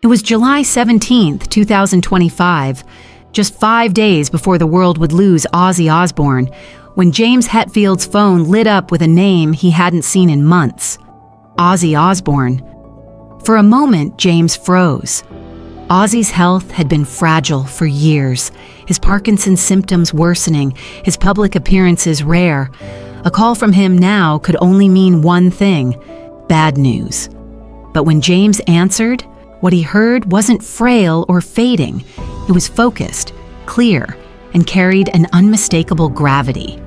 It was July 17th, 2025, just 5 days before the world would lose Ozzy Osbourne, when James Hetfield's phone lit up with a name he hadn't seen in months: Ozzy Osbourne. For a moment, James froze. Ozzy's health had been fragile for years, his Parkinson symptoms worsening, his public appearances rare. A call from him now could only mean one thing: bad news. But when James answered, what he heard wasn't frail or fading. It was focused, clear, and carried an unmistakable gravity.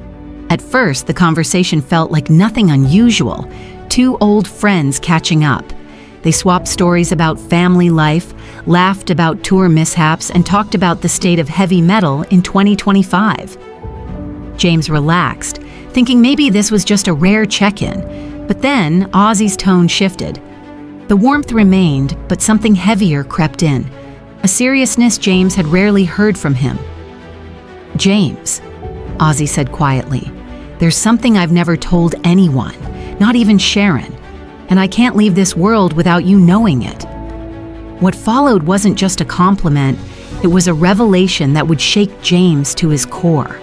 At first, the conversation felt like nothing unusual. Two old friends catching up. They swapped stories about family life, laughed about tour mishaps, and talked about the state of heavy metal in 2025. James relaxed, thinking maybe this was just a rare check-in. But then, Ozzy's tone shifted. The warmth remained, but something heavier crept in. A seriousness James had rarely heard from him. "James," Ozzy said quietly, "there's something I've never told anyone, not even Sharon, and I can't leave this world without you knowing it." What followed wasn't just a compliment, it was a revelation that would shake James to his core.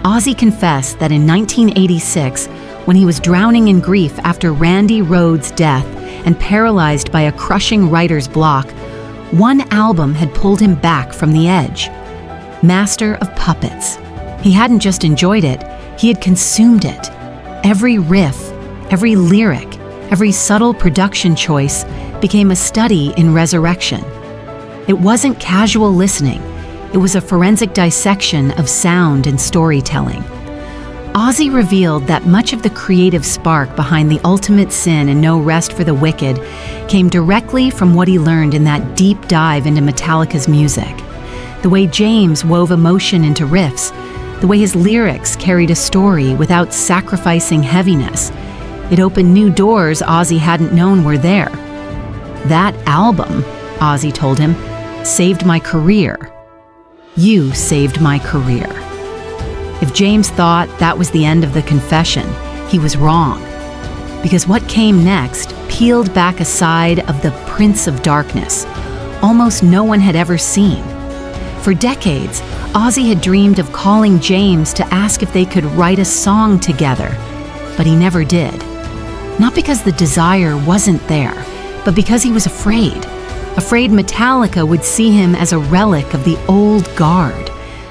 Ozzy confessed that in 1986, when he was drowning in grief after Randy Rhoads' death and paralyzed by a crushing writer's block, one album had pulled him back from the edge: Master of Puppets. He hadn't just enjoyed it, he had consumed it. Every riff, every lyric, every subtle production choice became a study in resurrection. It wasn't casual listening, it was a forensic dissection of sound and storytelling. Ozzy revealed that much of the creative spark behind The Ultimate Sin and No Rest for the Wicked came directly from what he learned in that deep dive into Metallica's music. The way James wove emotion into riffs, the way his lyrics carried a story without sacrificing heaviness. It opened new doors Ozzy hadn't known were there. "That album," Ozzy told him, "saved my career. You saved my career." If James thought that was the end of the confession, he was wrong. Because what came next peeled back a side of the Prince of Darkness almost no one had ever seen. For decades, Ozzy had dreamed of calling James to ask if they could write a song together, but he never did. Not because the desire wasn't there, but because he was afraid. Afraid Metallica would see him as a relic of the old guard.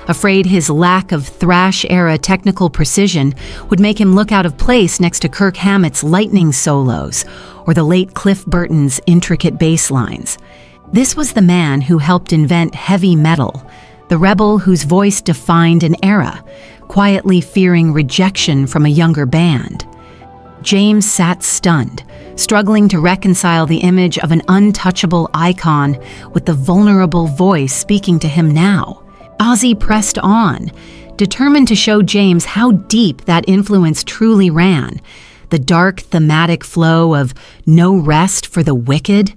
Afraid his lack of thrash-era technical precision would make him look out of place next to Kirk Hammett's lightning solos or the late Cliff Burton's intricate bass lines. This was the man who helped invent heavy metal, the rebel whose voice defined an era, quietly fearing rejection from a younger band. James sat stunned, struggling to reconcile the image of an untouchable icon with the vulnerable voice speaking to him now. Ozzy pressed on, determined to show James how deep that influence truly ran. The dark thematic flow of No Rest for the Wicked,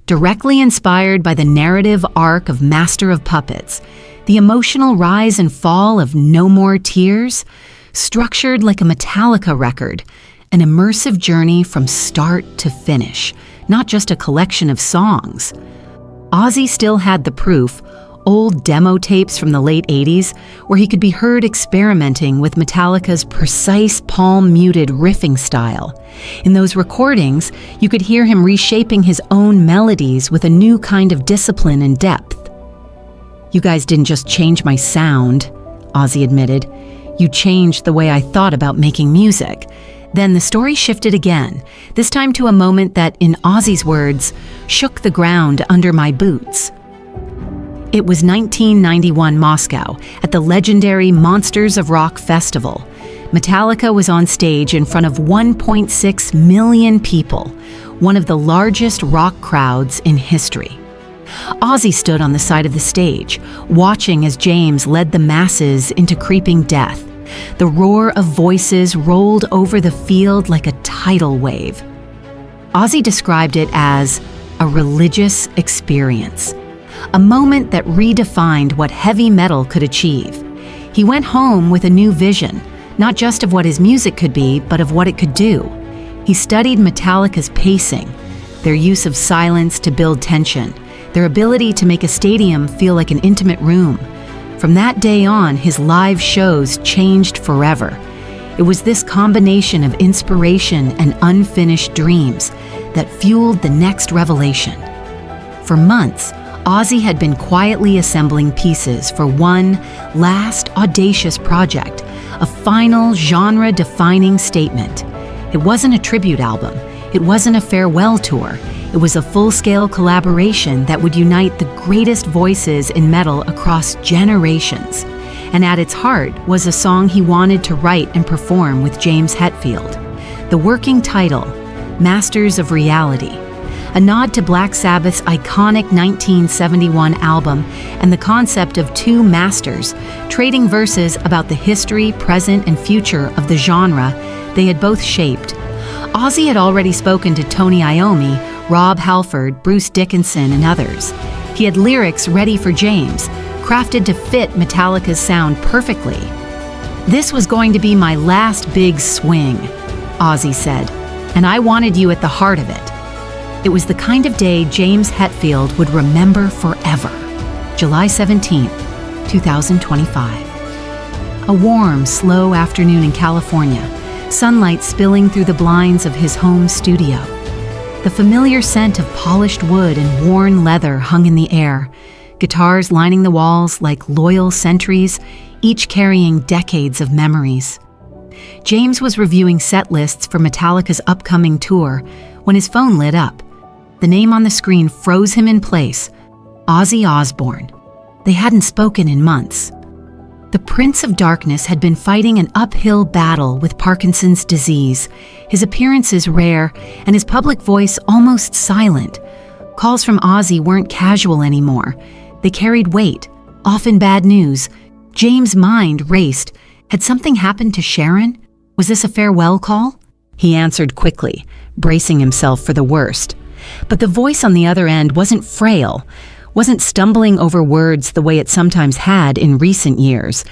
directly inspired by the narrative arc of Master of Puppets, the emotional rise and fall of No More Tears, structured like a Metallica record, an immersive journey from start to finish, not just a collection of songs. Ozzy still had the proof, old demo tapes from the late 80s, where he could be heard experimenting with Metallica's precise palm-muted riffing style. In those recordings, you could hear him reshaping his own melodies with a new kind of discipline and depth. "You guys didn't just change my sound," Ozzy admitted. "You changed the way I thought about making music." Then the story shifted again, this time to a moment that, in Ozzy's words, shook the ground under my boots. It was 1991 Moscow, at the legendary Monsters of Rock festival. Metallica was on stage in front of 1.6 million people, one of the largest rock crowds in history. Ozzy stood on the side of the stage, watching as James led the masses into creeping death. The roar of voices rolled over the field like a tidal wave. Ozzy described it as a religious experience, a moment that redefined what heavy metal could achieve. He went home with a new vision, not just of what his music could be, but of what it could do. He studied Metallica's pacing, their use of silence to build tension, their ability to make a stadium feel like an intimate room. From that day on, his live shows changed forever. It was this combination of inspiration and unfinished dreams that fueled the next revelation. For months, Ozzy had been quietly assembling pieces for one last audacious project, a final genre-defining statement. It wasn't a tribute album. It wasn't a farewell tour. It was a full-scale collaboration that would unite the greatest voices in metal across generations. And at its heart was a song he wanted to write and perform with James Hetfield. The working title, Masters of Reality, a nod to Black Sabbath's iconic 1971 album and the concept of two masters trading verses about the history, present, and future of the genre they had both shaped. Ozzy had already spoken to Tony Iommi, Rob Halford, Bruce Dickinson, and others. He had lyrics ready for James, crafted to fit Metallica's sound perfectly. "This was going to be my last big swing," Ozzy said, "and I wanted you at the heart of it." It was the kind of day James Hetfield would remember forever. July 17th, 2025. A warm, slow afternoon in California, sunlight spilling through the blinds of his home studio. The familiar scent of polished wood and worn leather hung in the air, guitars lining the walls like loyal sentries, each carrying decades of memories. James was reviewing set lists for Metallica's upcoming tour when his phone lit up. The name on the screen froze him in place, Ozzy Osbourne. They hadn't spoken in months. The Prince of Darkness had been fighting an uphill battle with Parkinson's disease, his appearances rare and his public voice almost silent. Calls from Ozzy weren't casual anymore. They carried weight, often bad news. James' mind raced. Had something happened to Sharon? Was this a farewell call? He answered quickly, bracing himself for the worst. But the voice on the other end wasn't frail, wasn't stumbling over words the way it sometimes had in recent years.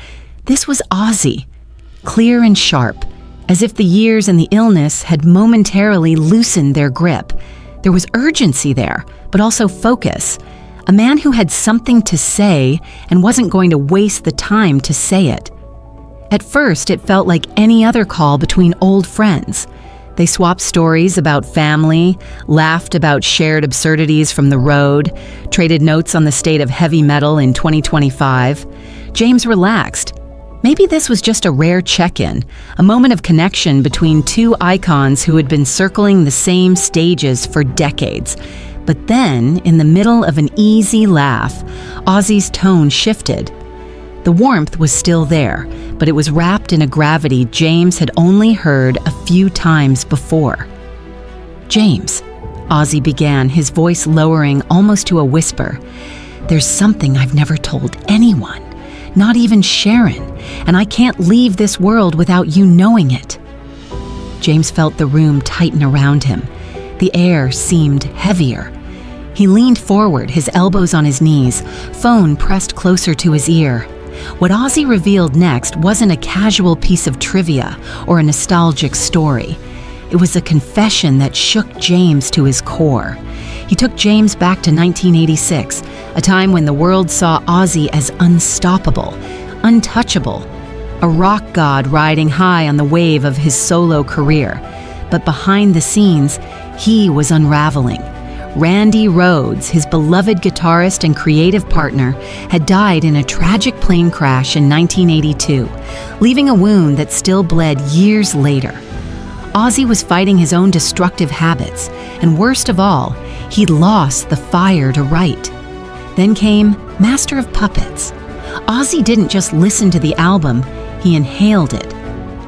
This was Ozzy, clear and sharp, as if the years and the illness had momentarily loosened their grip. There was urgency there, but also focus. A man who had something to say and wasn't going to waste the time to say it. At first, it felt like any other call between old friends. They swapped stories about family, laughed about shared absurdities from the road, traded notes on the state of heavy metal in 2025. James relaxed. Maybe this was just a rare check-in, a moment of connection between two icons who had been circling the same stages for decades. But then, in the middle of an easy laugh, Ozzy's tone shifted. The warmth was still there, but it was wrapped in a gravity James had only heard a few times before. "James," Ozzy began, his voice lowering almost to a whisper, "there's something I've never told anyone, not even Sharon, and I can't leave this world without you knowing it." James felt the room tighten around him. The air seemed heavier. He leaned forward, his elbows on his knees, phone pressed closer to his ear. What Ozzy revealed next wasn't a casual piece of trivia or a nostalgic story. It was a confession that shook James to his core. He took James back to 1986, a time when the world saw Ozzy as unstoppable, untouchable, a rock god riding high on the wave of his solo career. But behind the scenes, he was unraveling. Randy Rhoads, his beloved guitarist and creative partner, had died in a tragic plane crash in 1982, leaving a wound that still bled years later. Ozzy was fighting his own destructive habits, and worst of all, he'd lost the fire to write. Then came Master of Puppets. Ozzy didn't just listen to the album, he inhaled it.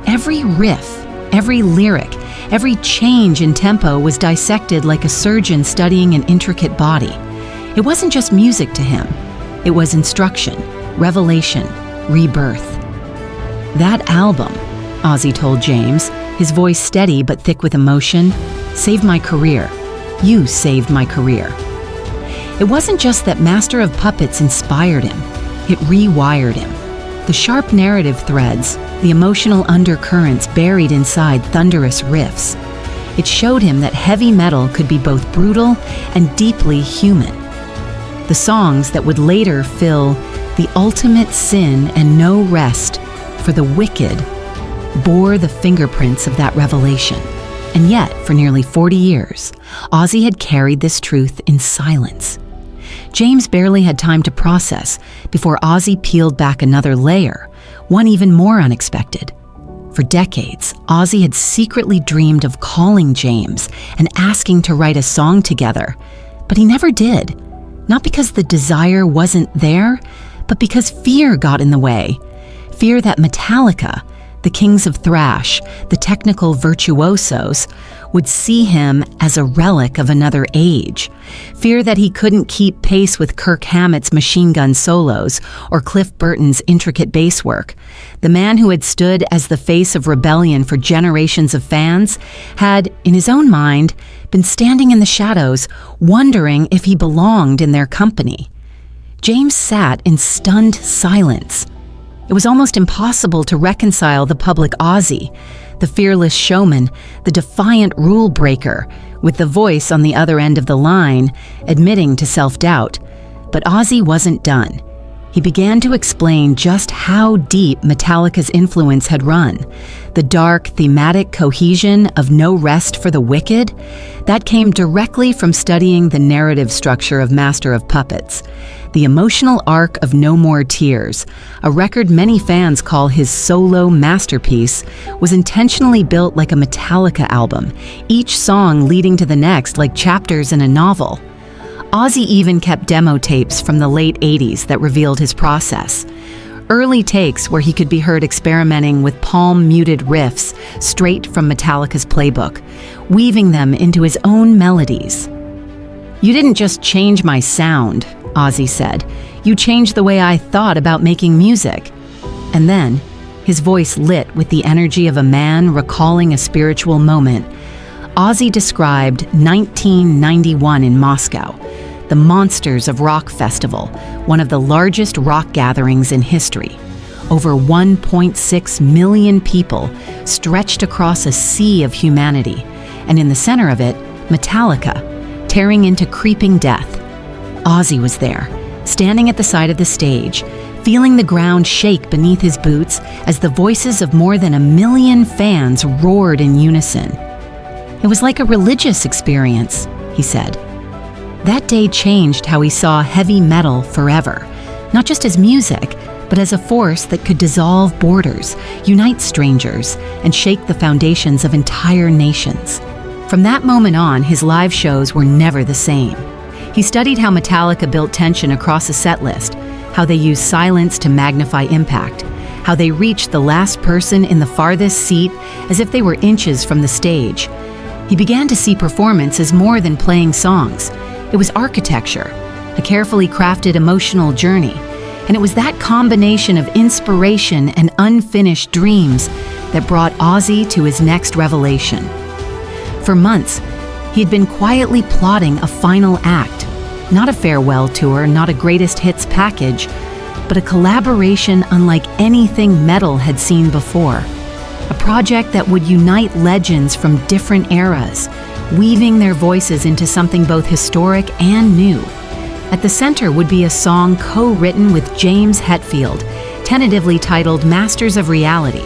Every riff, every lyric, every change in tempo was dissected like a surgeon studying an intricate body. It wasn't just music to him. It was instruction, revelation, rebirth. "That album," Ozzy told James, his voice steady but thick with emotion, "saved my career. You saved my career." It wasn't just that Master of Puppets inspired him. It rewired him. The sharp narrative threads, the emotional undercurrents buried inside thunderous riffs. It showed him that heavy metal could be both brutal and deeply human. The songs that would later fill The Ultimate Sin and No Rest for the Wicked bore the fingerprints of that revelation. And yet, for nearly 40 years, Ozzy had carried this truth in silence. James barely had time to process before Ozzy peeled back another layer, one even more unexpected. For decades, Ozzy had secretly dreamed of calling James and asking to write a song together, but he never did. Not because the desire wasn't there, but because fear got in the way. Fear that Metallica, the kings of thrash, the technical virtuosos, would see him as a relic of another age. Fear that he couldn't keep pace with Kirk Hammett's machine gun solos or Cliff Burton's intricate bass work. The man who had stood as the face of rebellion for generations of fans had, in his own mind, been standing in the shadows, wondering if he belonged in their company. James sat in stunned silence. It was almost impossible to reconcile the public Ozzy, the fearless showman, the defiant rule breaker, with the voice on the other end of the line, admitting to self-doubt. But Ozzy wasn't done. He began to explain just how deep Metallica's influence had run. The dark, thematic cohesion of No Rest for the Wicked, that came directly from studying the narrative structure of Master of Puppets. The emotional arc of No More Tears, a record many fans call his solo masterpiece, was intentionally built like a Metallica album, each song leading to the next like chapters in a novel. Ozzy even kept demo tapes from the late 80s that revealed his process. Early takes where he could be heard experimenting with palm-muted riffs straight from Metallica's playbook, weaving them into his own melodies. "You didn't just change my sound," Ozzy said. "You changed the way I thought about making music." And then, his voice lit with the energy of a man recalling a spiritual moment, Ozzy described 1991 in Moscow, the Monsters of Rock Festival, one of the largest rock gatherings in history. Over 1.6 million people stretched across a sea of humanity, and in the center of it, Metallica, tearing into creeping death. Ozzy was there, standing at the side of the stage, feeling the ground shake beneath his boots as the voices of more than 1 million fans roared in unison. "It was like a religious experience," he said. That day changed how he saw heavy metal forever, not just as music, but as a force that could dissolve borders, unite strangers, and shake the foundations of entire nations. From that moment on, his live shows were never the same. He studied how Metallica built tension across a set list, how they used silence to magnify impact, how they reached the last person in the farthest seat as if they were inches from the stage. He began to see performance as more than playing songs. It was architecture, a carefully crafted emotional journey, and it was that combination of inspiration and unfinished dreams that brought Ozzy to his next revelation. For months, he had been quietly plotting a final act, not a farewell tour, not a greatest hits package, but a collaboration unlike anything metal had seen before. A project that would unite legends from different eras, weaving their voices into something both historic and new. At the center would be a song co-written with James Hetfield, tentatively titled Masters of Reality,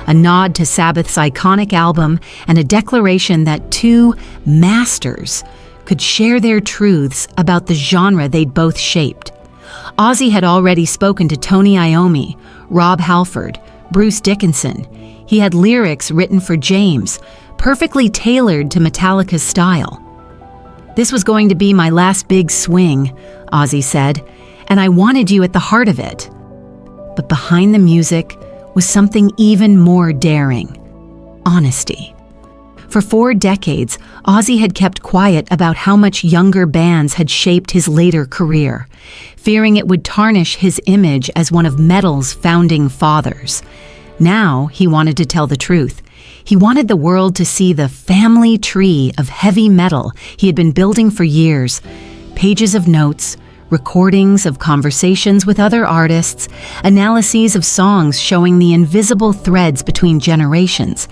a nod to Sabbath's iconic album and a declaration that two masters could share their truths about the genre they'd both shaped. Ozzy had already spoken to Tony Iommi, Rob Halford, Bruce Dickinson. He had lyrics written for James, perfectly tailored to Metallica's style. "This was going to be my last big swing," Ozzy said, "and I wanted you at the heart of it." But behind the music was something even more daring: honesty. For 4 decades, Ozzy had kept quiet about how much younger bands had shaped his later career, fearing it would tarnish his image as one of metal's founding fathers. Now he wanted to tell the truth. He wanted the world to see the family tree of heavy metal he had been building for years. Pages of notes, recordings of conversations with other artists, analyses of songs showing the invisible threads between generations.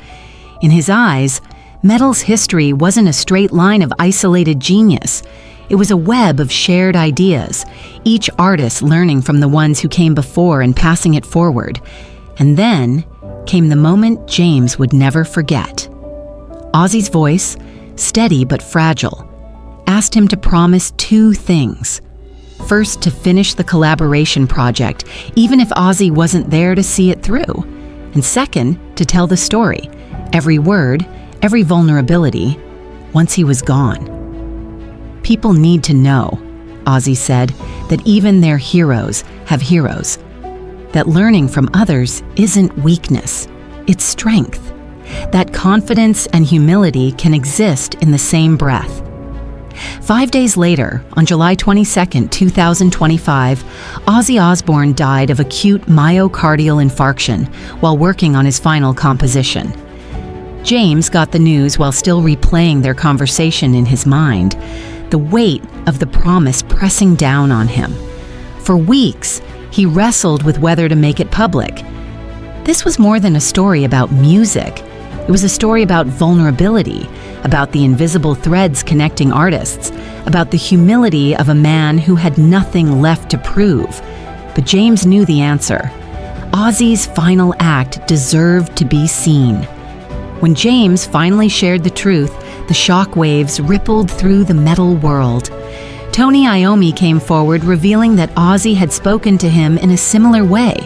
In his eyes, Metal's history wasn't a straight line of isolated genius. It was a web of shared ideas, each artist learning from the ones who came before and passing it forward. And then came the moment James would never forget. Ozzy's voice, steady but fragile, asked him to promise two things. First, to finish the collaboration project, even if Ozzy wasn't there to see it through. And second, to tell the story, every word, every vulnerability, once he was gone. People need to know, Ozzy said, that even their heroes have heroes. That learning from others isn't weakness, it's strength. That confidence and humility can exist in the same breath. 5 days later, on July 22, 2025, Ozzy Osbourne died of acute myocardial infarction while working on his final composition. James got the news while still replaying their conversation in his mind, the weight of the promise pressing down on him. For weeks, he wrestled with whether to make it public. This was more than a story about music. It was a story about vulnerability, about the invisible threads connecting artists, about the humility of a man who had nothing left to prove. But James knew the answer. Ozzy's final act deserved to be seen. When James finally shared the truth, the shockwaves rippled through the metal world. Tony Iommi came forward, revealing that Ozzy had spoken to him in a similar way.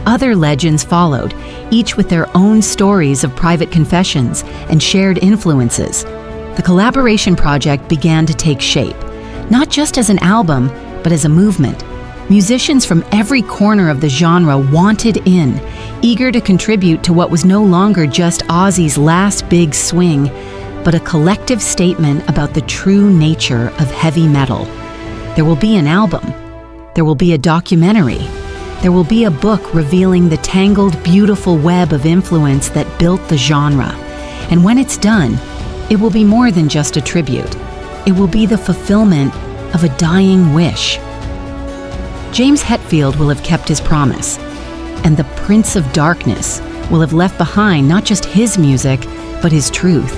Other legends followed, each with their own stories of private confessions and shared influences. The collaboration project began to take shape, not just as an album, but as a movement. Musicians from every corner of the genre wanted in, eager to contribute to what was no longer just Ozzy's last big swing, but a collective statement about the true nature of heavy metal. There will be an album. There will be a documentary. There will be a book revealing the tangled, beautiful web of influence that built the genre. And when it's done, it will be more than just a tribute. It will be the fulfillment of a dying wish. James Hetfield will have kept his promise, and the Prince of Darkness will have left behind not just his music, but his truth.